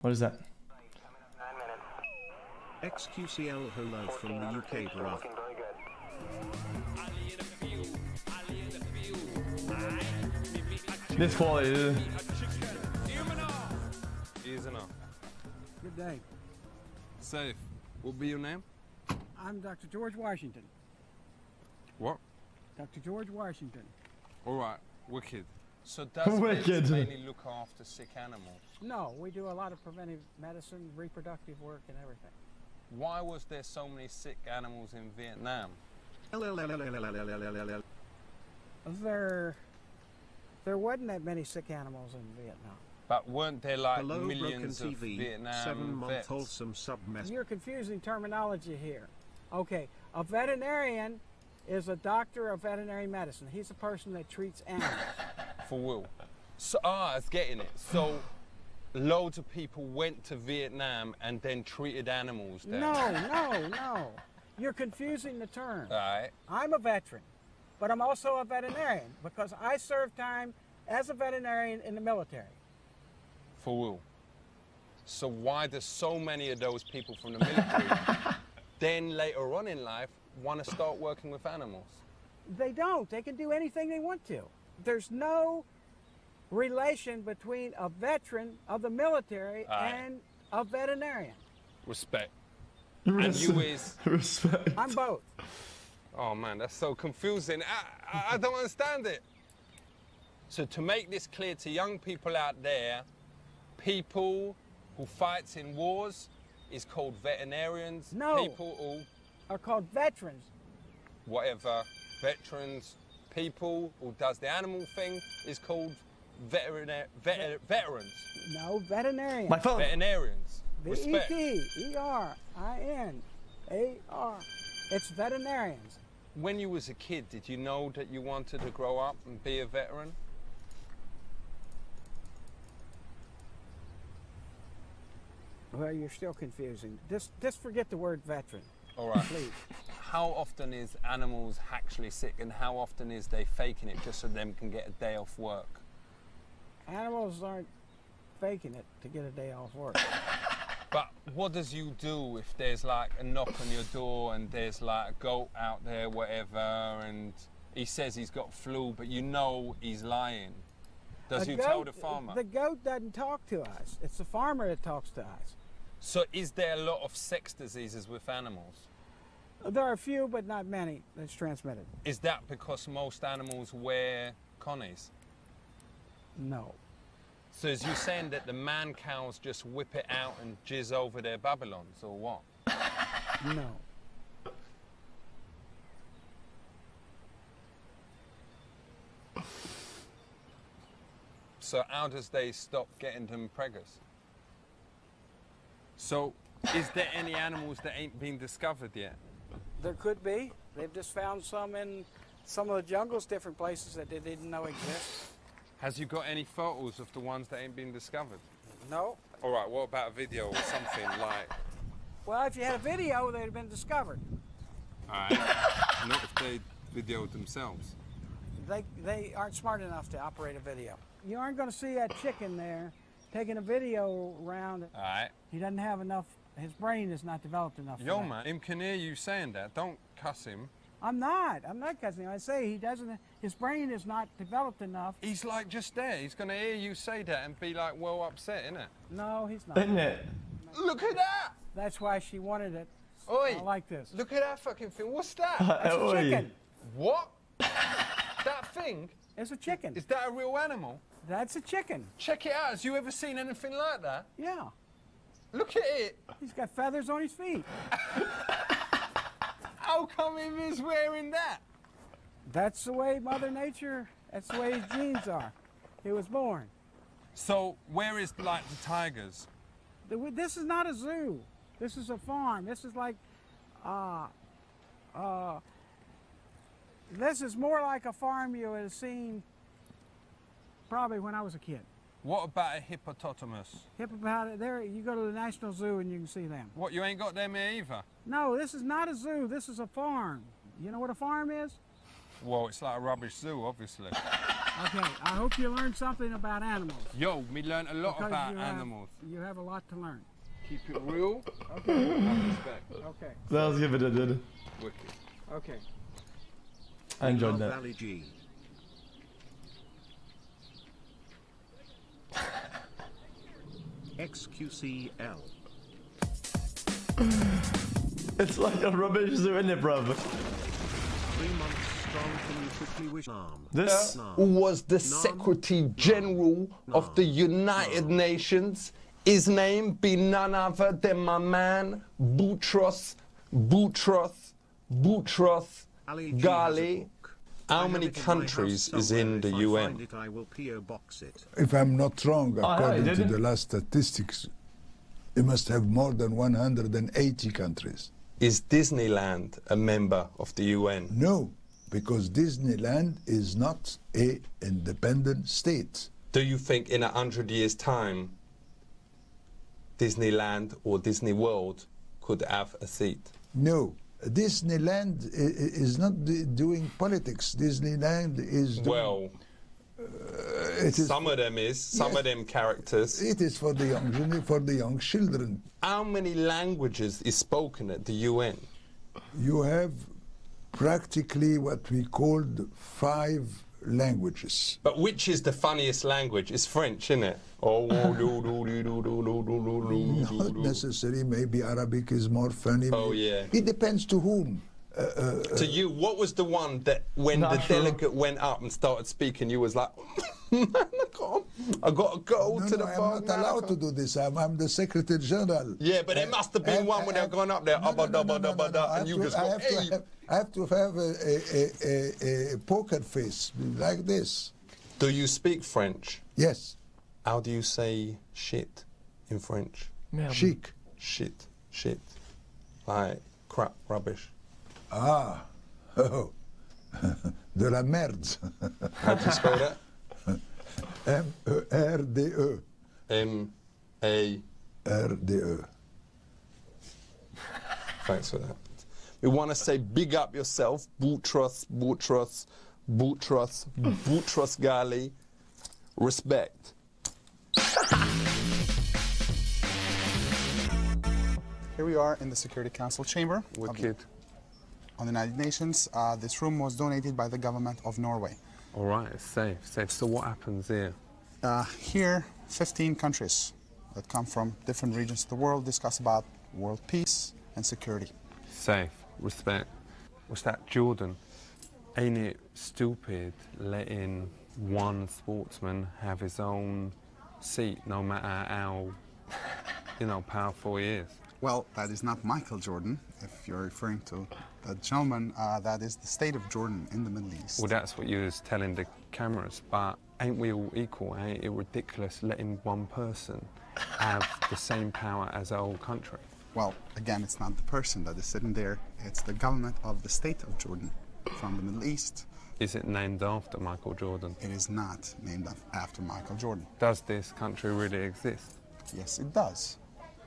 What is that? xQcOW hello from the UK, bruh. This quality. Easy enough. Good day. Safe. What will be your name? I'm Dr. George Washington. What? Dr. George Washington. All right. Wicked. So does Wicked. it mainly look after sick animals? No, we do a lot of preventive medicine, reproductive work, and everything. Why was there so many sick animals in Vietnam? There wasn't that many sick animals in Vietnam. But weren't there like Hello, millions Broken of TV, Vietnam 7-month vets? wholesome sub-mess. You're confusing terminology here. Okay, a veterinarian is a doctor of veterinary medicine. He's a person that treats animals. For Will. So, I was getting it. So, loads of people went to Vietnam and then treated animals there. No. You're confusing the term. All right. I'm a veteran, but I'm also a veterinarian because I served time as a veterinarian in the military. For Will. So why do so many of those people from the military then later on in life want to start working with animals? They don't. They can do anything they want to. There's no relation between a veteran of the military and a veterinarian. Respect. And you is? Respect. I'm both. Oh man, that's so confusing. I don't understand it. So to make this clear to young people out there, people who fights in wars is called veterinarians. No. People who Are called veterans. whatever, veterans, people who does the animal thing is called veterans. No, veterinarian. My phone. Veterinarians. Respect. V-E-T-E-R-I-N-A-R. It's veterinarians. When you was a kid, did you know that you wanted to grow up and be a veteran? Well, you're still confusing. Just forget the word veteran. All right. Please. How often is animals actually sick and how often is they faking it just so them can get a day off work? Animals aren't faking it to get a day off work. But what does you do if there's like a knock on your door and there's like a goat out there, whatever, and he says he's got flu, but you know he's lying? Does you tell the farmer? The goat doesn't talk to us. It's the farmer that talks to us. So is there a lot of sex diseases with animals? There are a few, but not many, that's transmitted. Is that because most animals wear connies? No. So is you saying that the man cows just whip it out and jizz over their Babylons, or what? No. So how does they stop getting them preggers? So is there any animals that ain't been discovered yet? There could be. They've just found some in some of the jungles, different places that they didn't know exist. Has you got any photos of the ones that ain't been discovered? No. All right, what about a video or something like? Well, if you had a video, they'd have been discovered. All right. Not if they videoed themselves. They aren't smart enough to operate a video. You aren't going to see that chicken there taking a video around. All right. He doesn't have enough, his brain is not developed enough for Yo, that. man, him can hear you saying that. Don't cuss him. I'm not cussing him. I say he doesn't, his brain is not developed enough. He's like just there. He's going to hear you say that and be like well upset, innit? No, he's not. Isn't it? Look at that! That's why she wanted it. Oi! Like this. Look at that fucking thing. What's that? That's a chicken. What? That thing? It's a chicken. Is that a real animal? That's a chicken. Check it out. Has you ever seen anything like that? Yeah. Look at it. He's got feathers on his feet. How come him is wearing that? That's the way Mother Nature, that's the way his genes are. He was born. So where is like the tigers? This is not a zoo. This is a farm. This is like, this is more like a farm you would have seen probably when I was a kid. What about a hippopotamus? Hippopotamus, there, you go to the National Zoo and you can see them. What, you ain't got them here either? No, this is not a zoo. This is a farm. You know what a farm is? Well, it's like a rubbish zoo, obviously. Okay, I hope you learned something about animals. Yo, we learned a lot because about you animals. You have a lot to learn. Keep it real. Okay. Have respect. Okay. That was good, it did. Wicked. Okay. I enjoyed that. Valley G. xQcOW. It's like a rubbish zoo, isn't it, bruv? 3 months strong, can you quickly wish arm? This Who was the Secretary General of the United Nations? His name be none other than my man, Boutros Ali Ghali. How many countries is in the UN? I will PO box it. If I'm not wrong, according to didn't. the last statistics, you must have more than 180 countries. Is Disneyland a member of the UN? No, because Disneyland is not an independent state. Do you think in 100 years' time, Disneyland or Disney World could have a seat? No, Disneyland is not doing politics. Disneyland is doing... Well, it is some of them is, some of them characters. It is for the young children. How many languages is spoken at the UN? You have practically what we called 5 languages. But which is the funniest language? It's French, isn't it? Oh, Not necessarily. Maybe Arabic is more funny. Oh, yeah. It depends to whom. To you, what was the one that when the delegate went up and started speaking, you was like, man, I got to go to the phone. I'm not allowed to do this. I'm the Secretary General. Yeah, but there must have been one when they're going up there, and you just go, hey. I have to have a poker face like this. Do you speak French? Yes. How do you say shit in French? Chic. Shit. Like crap, rubbish. Ah. Oh. De la merde. How do you spell that? M-E-R-D-E. M-A-R-D-E. Thanks for that. We want to say big up yourself, Boutros Ghali. Respect. Here we are in the Security Council chamber Wicked. on the United Nations. This room was donated by the government of Norway. All right, it's safe. So what happens here? Here, 15 countries that come from different regions of the world discuss about world peace and security. Safe. Respect. What's that, Jordan? Ain't it stupid letting one sportsman have his own seat, no matter how, powerful he is? Well, that is not Michael Jordan. If you're referring to that gentleman, that is the state of Jordan in the Middle East. Well, that's what you was telling the cameras, but ain't we all equal? Ain't it ridiculous letting one person have the same power as a whole country? Well, again, it's not the person that is sitting there. It's the government of the state of Jordan from the Middle East. Is it named after Michael Jordan? It is not named after Michael Jordan. Does this country really exist? Yes, it does.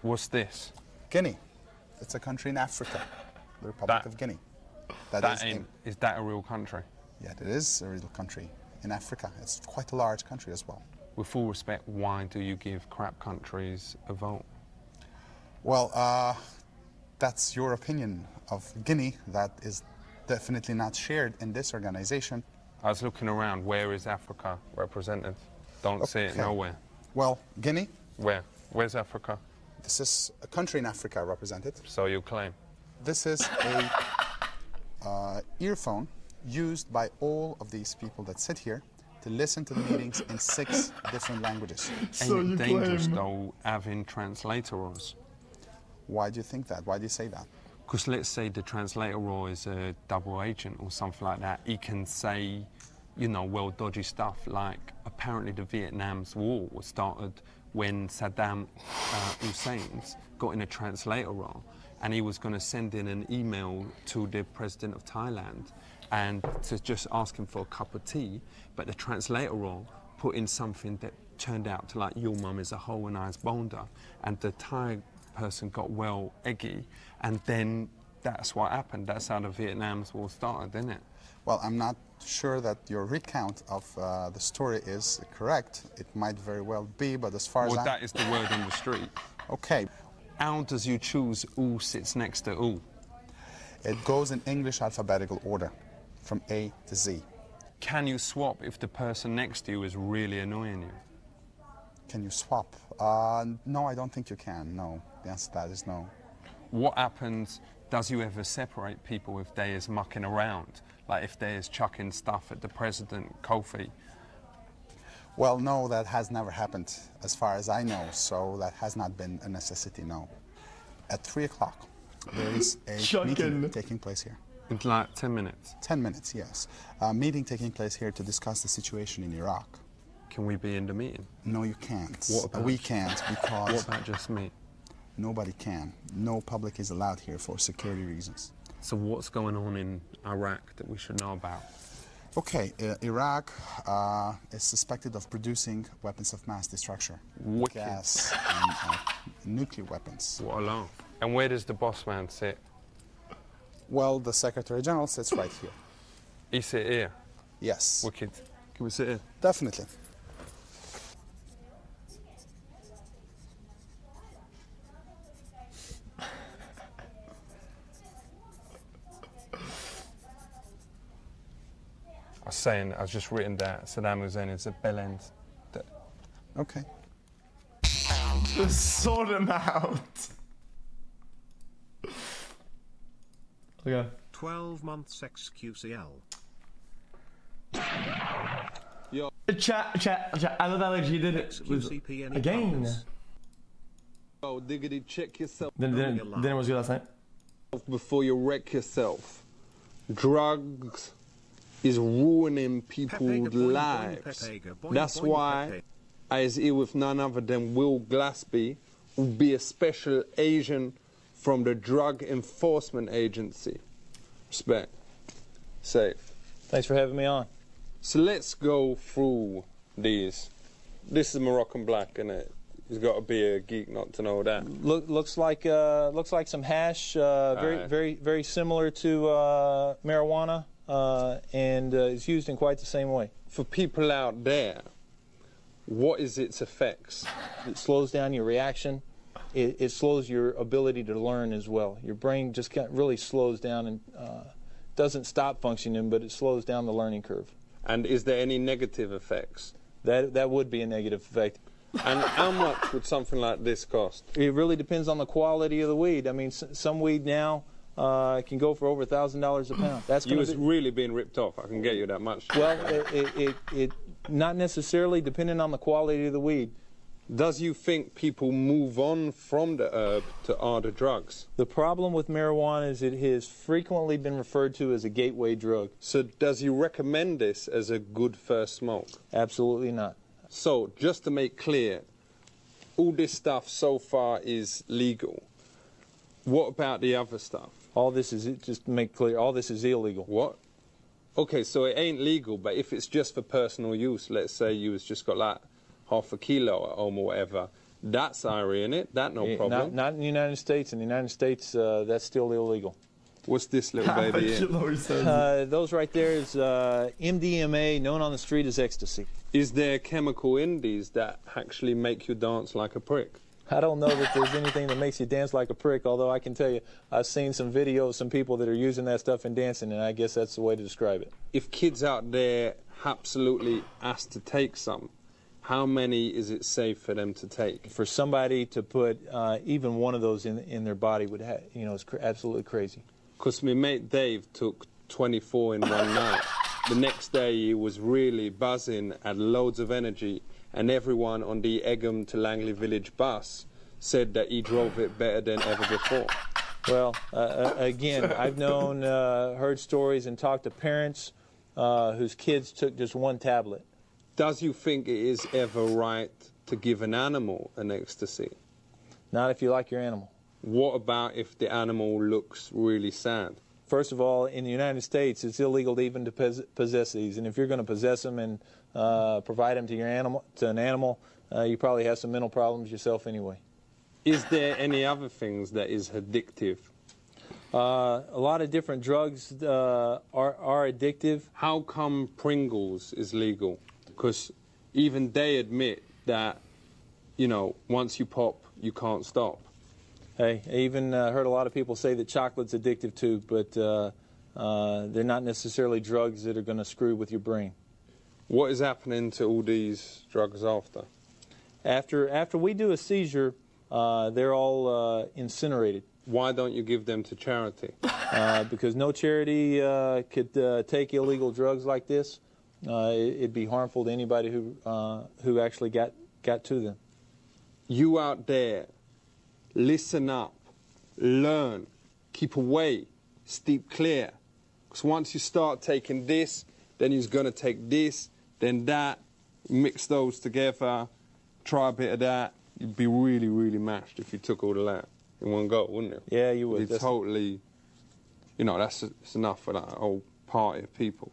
What's this? Guinea. It's a country in Africa, the Republic of Guinea. Is that a real country? Yeah, it is a real country in Africa. It's quite a large country as well. With full respect, why do you give crap countries a vote? Well, that's your opinion of Guinea. That is definitely not shared in this organization. I was looking around. Where is Africa represented? Don't see it nowhere. Well, Guinea. Where? Where's Africa? This is a country in Africa represented. So you claim? This is a earphone used by all of these people that sit here to listen to the meetings in 6 different languages. So Ain't you it dangerous claim. though having translators? Why do you think that? Why do you say that? Because let's say the translator is a double agent or something like that. He can say, well, dodgy stuff. Like apparently the Vietnam's war was started when Saddam Hussein's got in a translator role, and he was going to send in an email to the president of Thailand and to just ask him for a cup of tea, but the translator role put in something that turned out to like, your mum is a whole and I's boulder, and the Thai person got well eggy, and then That's what happened. That's how the Vietnam's War started, didn't it? Well, I'm not sure that your recount of the story is correct. It might very well be, but as far as Well, that is the word on the street. Okay. How does you choose who sits next to who? It goes in English alphabetical order, from A to Z. Can you swap if the person next to you is really annoying you? Can you swap? No, I don't think you can, no. The answer to that is no. What happens, does you ever separate people if they is mucking around? Like if they is chucking stuff at the president, Kofi? Well, no, that has never happened, as far as I know, so that has not been a necessity, no. At 3 o'clock, there is a meeting taking place here. In like 10 minutes? 10 minutes, yes. A meeting taking place here to discuss the situation in Iraq. Can we be in the meeting? No, you can't. What about we can't because... What about just me? Nobody can. No public is allowed here for security reasons. So what's going on in Iraq that we should know about? Okay, Iraq is suspected of producing weapons of mass destruction. Wicked. Gas and nuclear weapons. What a laugh. And where does the boss man sit? Well, the Secretary General sits right here. He sit here? Yes. Wicked. Can we sit here? Definitely. I was just written that Saddam Hussein is a bellend. Okay. Just sort him out. Okay. 12 months xQcOW. Chat. I love that like he did it with again. Oh, diggity, check yourself. Dinner was good last night. Before you wreck yourself. Drugs is ruining people's lives. That's why I is here with none other than Will Glaspie, who will be a special agent from the Drug Enforcement Agency. Respect. Safe. Thanks for having me on. So let's go through these. This is Moroccan black, isn't it? He's got to be a geek not to know that. Looks like some hash, very similar to marijuana, and is used in quite the same way. For people out there, what is its effects? It slows down your reaction. It slows your ability to learn as well. Your brain just really slows down and doesn't stop functioning, but it slows down the learning curve. And is there any negative effects? That would be a negative effect. And how much would something like this cost? It really depends on the quality of the weed. I mean, some weed now can go for over $1,000 a pound. That's you was really being ripped off. I can get you that much. Well, it not necessarily, depending on the quality of the weed. Does you think people move on from the herb to other drugs? The problem with marijuana is it has frequently been referred to as a gateway drug. So does you recommend this as a good first smoke? Absolutely not. So, just to make clear, all this stuff so far is legal. What about the other stuff? All this is, just to make clear, all this is illegal. What? Okay, so it ain't legal, but if it's just for personal use, let's say you was just got like half a kilo at home or whatever, that's Irie, in it? That no problem? Not in the United States. In the United States, that's still illegal. What's this little baby in? Those right there is MDMA, known on the street as ecstasy. Is there chemical in these that actually make you dance like a prick? I don't know that there's anything that makes you dance like a prick, although I can tell you I've seen some videos, some people that are using that stuff and dancing, and I guess that's the way to describe it. If kids out there absolutely asked to take some, how many is it safe for them to take? For somebody to put even one of those in their body would have, it's absolutely crazy. Because my mate Dave took 24 in one night. The next day he was really buzzing, had loads of energy, and everyone on the Egham to Langley Village bus said that he drove it better than ever before. Well, again, I've known, heard stories and talked to parents whose kids took just one tablet. Does you think it is ever right to give an animal an ecstasy? Not if you like your animal. What about if the animal looks really sad? First of all, in the United States, it's illegal to even to possess these. And if you're going to possess them and provide them to an animal, you probably have some mental problems yourself anyway. Is there any other things that is addictive? A lot of different drugs are addictive. How come Pringles is legal? Because even they admit that, you know, once you pop, you can't stop. Hey, I even heard a lot of people say that chocolate's addictive too, but they're not necessarily drugs that are going to screw with your brain. What is happening to all these drugs after? After we do a seizure, they're all incinerated. Why don't you give them to charity? Because no charity could take illegal drugs like this. It'd be harmful to anybody who actually got to them. You out there, listen up, learn, keep away, steep clear. Because once you start taking this, then you're going to take this, then that, mix those together, try a bit of that. You'd be really, really mashed if you took all of that in one go, wouldn't you? Yeah, you would. It's totally, you know, it's enough for that whole party of people.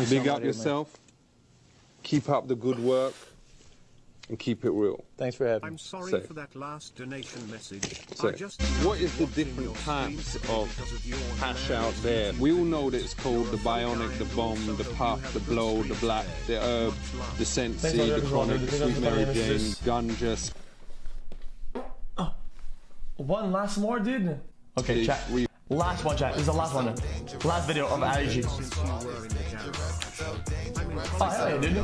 Big up yourself, keep up the good work, and keep it real. Thanks for having me. I'm sorry for that last donation message. What is the different types of hash out there? We all know that it's called the bionic, the bomb, the puff, the blow, the black, the herb, the sensi, the chronic, the sweet Mary Jane, ganja. One last more, dude. Okay, chat. Last one, chat. This is the last one. Last video of IG. Oh, hell yeah, dude.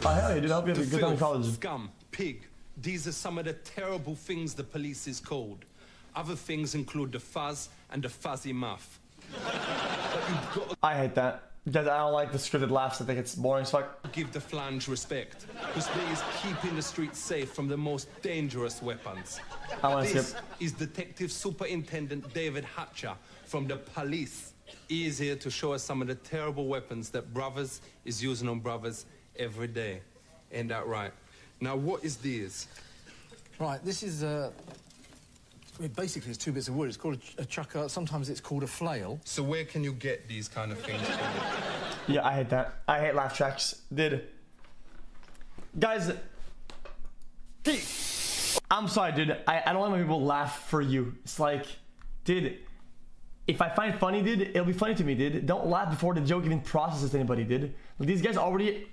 Oh, hell yeah, dude. I hope you have a good time in college. Scum, pig. These are some of the terrible things the police is called. Other things include the fuzz and the fuzzy muff. I hate that. Because I don't like the scripted laughs. I think it's boring as fuck. Give the flange respect. Because they is keeping the streets safe from the most dangerous weapons. This is Detective Superintendent David Hatcher from the police. He is here to show us some of the terrible weapons that brothers is using on brothers every day. Ain't that right? Now, what is this? Right, this is basically, it's two bits of wood. It's called a chucker. Sometimes it's called a flail. So where can you get these kind of things from? Yeah, I hate that. I hate laugh tracks. Dude. Guys. I'm sorry, dude. I don't like when people laugh for you. It's like, dude, if I find it funny, dude, it'll be funny to me, dude. Don't laugh before the joke even processes to anybody, dude. Like, these guys already,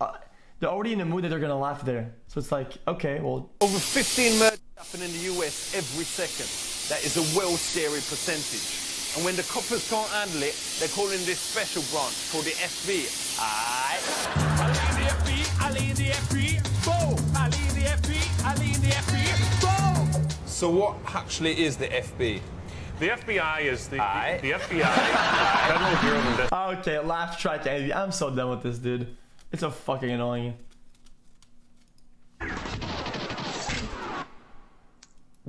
they're already in the mood that they're gonna laugh there. So it's like, okay, well. Over 15 murders happen in the US every second. That is a well-scary percentage. And when the coppers can't handle it, they're calling this special branch called the FB. I lead the FB, I lead the FB, boom! I lead the FB, I lead the FB, boom! So what actually is the FB? The FBI is the FBI, Federal Bureau of Investigation. Okay, laugh track. I'm so done with this, dude. It's so fucking annoying.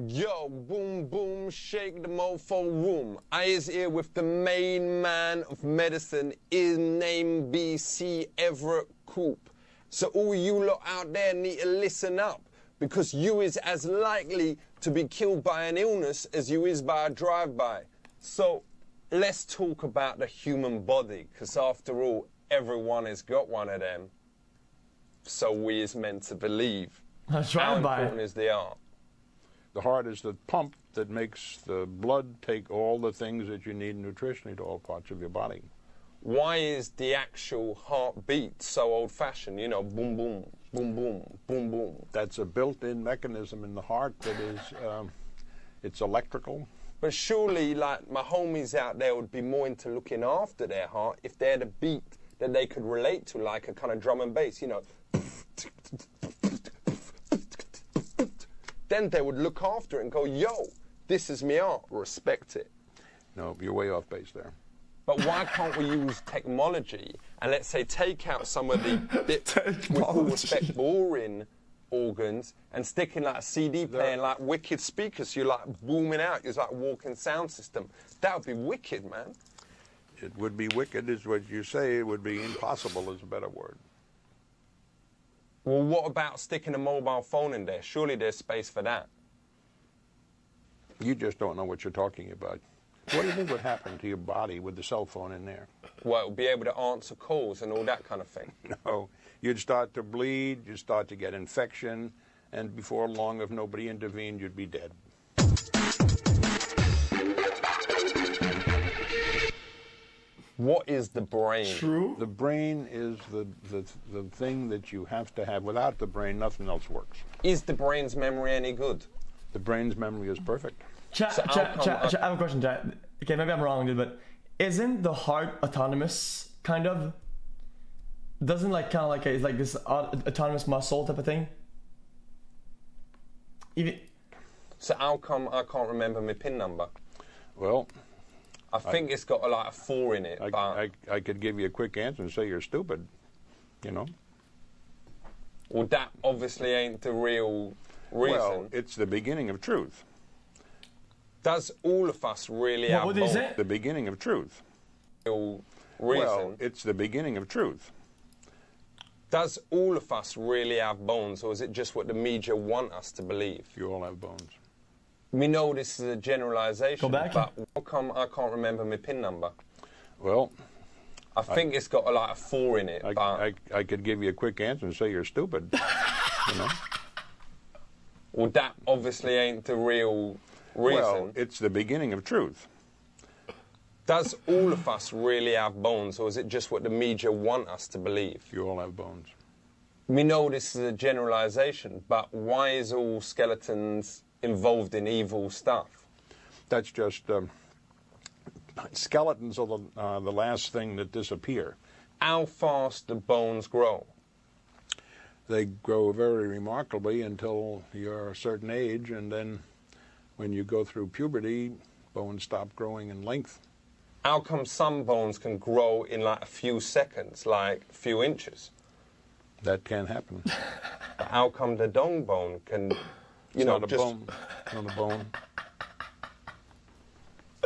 Yo, boom, boom, shake the mofo room. I is here with the main man of medicine, his name BC Everett Coop. So all you lot out there need to listen up, because you is as likely to be killed by an illness as you is by a drive-by. So let's talk about the human body, because after all, everyone has got one of them. So we is meant to believe. How important is the art? The heart is the pump that makes the blood take all the things that you need nutritionally to all parts of your body. Why is the actual heartbeat so old-fashioned? You know, boom, boom, boom, boom, boom, boom. That's a built-in mechanism in the heart that is, it's electrical. But surely, like, my homies out there would be more into looking after their heart if they had a beat that they could relate to, like a kind of drum and bass, you know. Then they would look after it and go, yo, this is me art, respect it. No, you're way off base there. But why can't we use technology and, let's say, take out some of the bit, with all respect, boring organs and stick in like a CD player and like wicked speakers, you're like booming out, you're like a walking sound system. That would be wicked, man. It would be wicked is what you say. It would be impossible is a better word. Well, what about sticking a mobile phone in there? Surely there's space for that. You just don't know what you're talking about. What do you think would happen to your body with the cell phone in there? Well, it would be able to answer calls and all that kind of thing. No. You'd start to bleed, you'd start to get infection, and before long, if nobody intervened, you'd be dead. What is the brain? True. The brain is the thing that you have to have. Without the brain, nothing else works. Is the brain's memory any good? The brain's memory is perfect. Chat, I have a question, chat. Okay, maybe I'm wrong, dude, but isn't the heart autonomous, kind of? Doesn't it's like this autonomous muscle type of thing? So how come I can't remember my PIN number? Well, I think it's got like a 4 in it. I could give you a quick answer and say you're stupid, you know. Well, that obviously ain't the real reason. Well, it's the beginning of truth. Does all of us really have what is it? The beginning of truth. Reason? Well, it's the beginning of truth. Does all of us really have bones, or is it just what the media want us to believe? You all have bones. We know this is a generalization, Go back. but how come I can't remember my PIN number? Well, I think it's got like a 4 in it. I could give you a quick answer and say you're stupid, you know. Well, that obviously ain't the real reason. Well, it's the beginning of truth. Does all of us really have bones, or is it just what the media want us to believe? You all have bones. We know this is a generalization, but why is all skeletons involved in evil stuff? That's just skeletons are the last thing that disappear. How fast do bones grow? They grow very remarkably until you're a certain age, and then when you go through puberty, bones stop growing in length. How come some bones can grow in like a few seconds, like a few inches? That can happen. But how come the dong bone can, It's not a bone. It's not a bone.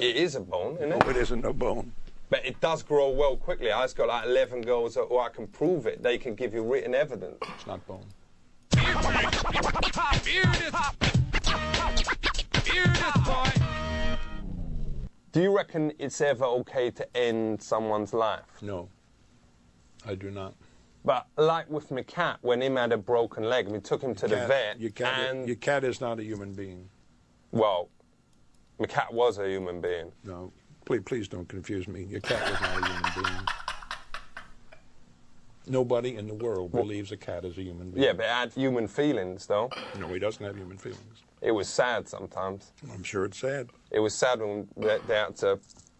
It is a bone, isn't it? No, it isn't a bone. But it does grow well quickly. I just got like 11 girls who I can prove it. They can give you written evidence. It's not bone. Do you reckon it's ever okay to end someone's life? No, I do not. But like with my cat, when him had a broken leg, we took him to the vet. Your cat is not a human being. Well, my cat was a human being. No, please don't confuse me. Your cat was not a human being. Nobody in the world believes a cat is a human being. Yeah, but it had human feelings, though. No, he doesn't have human feelings. It was sad sometimes. I'm sure it's sad. It was sad when they had to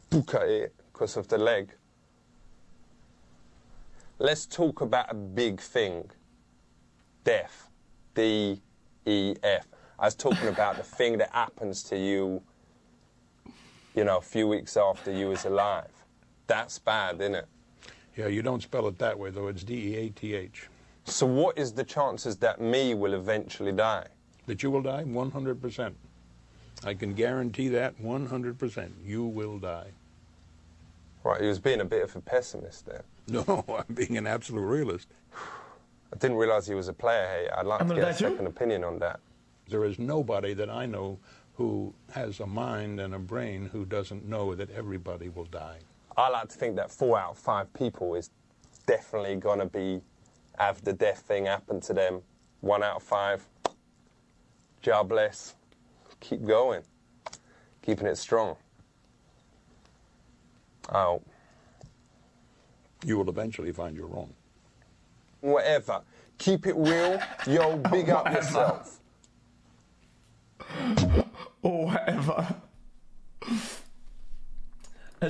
book at it because of the leg. Let's talk about a big thing. Death. D-E-F. I was talking about the thing that happens to you, you know, a few weeks after you was alive. That's bad, isn't it? Yeah, you don't spell it that way, though. It's D-E-A-T-H. So what is the chances that me will eventually die? That you will die? 100%. I can guarantee that 100%. You will die. Right, he was being a bit of a pessimist there. No, I'm being an absolute realist. I didn't realize he was a player hater. I'd like to get a second opinion on that. There is nobody that I know who has a mind and a brain who doesn't know that everybody will die. I like to think that 4 out of 5 people is definitely going to have the death thing happen to them. 1 out of 5. God bless. Keep going. Keeping it strong. Oh. You will eventually find you're wrong. Whatever. Keep it real. Yo, big up yourself. Whatever.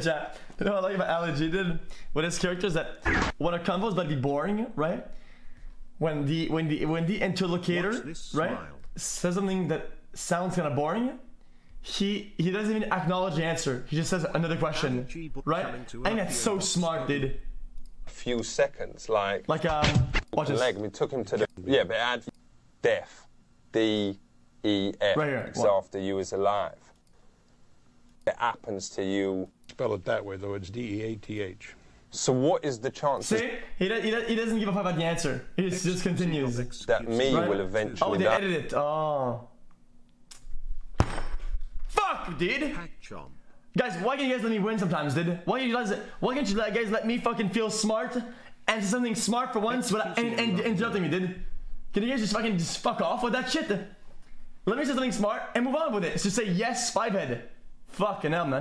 Chat. You know what I like about Ali did with his characters, that when a convo is about to be boring, right? When the interlocutor, right, says something that sounds kind of boring, he doesn't even acknowledge the answer. He just says another question, right? I think that's so smart, dude. A few seconds, like watch this. Leg. We took him to the but it had death. D-E-F. Right here. After you was alive. It happens to you. Spell it that way, though. It's D-E-A-T-H. So what is the chances? See? He doesn't give a fuck about the answer. He just continues. That me will eventually they die. edited it. Oh. Fuck, dude. Guys, why can't you guys let me win sometimes, dude? Why can't you guys let me fucking feel smart and say something smart for once without interrupting me, dude? Can you guys just fuck off with that shit? Let me say something smart and move on with it. It's just say yes, Spivehead. Fucking hell, man.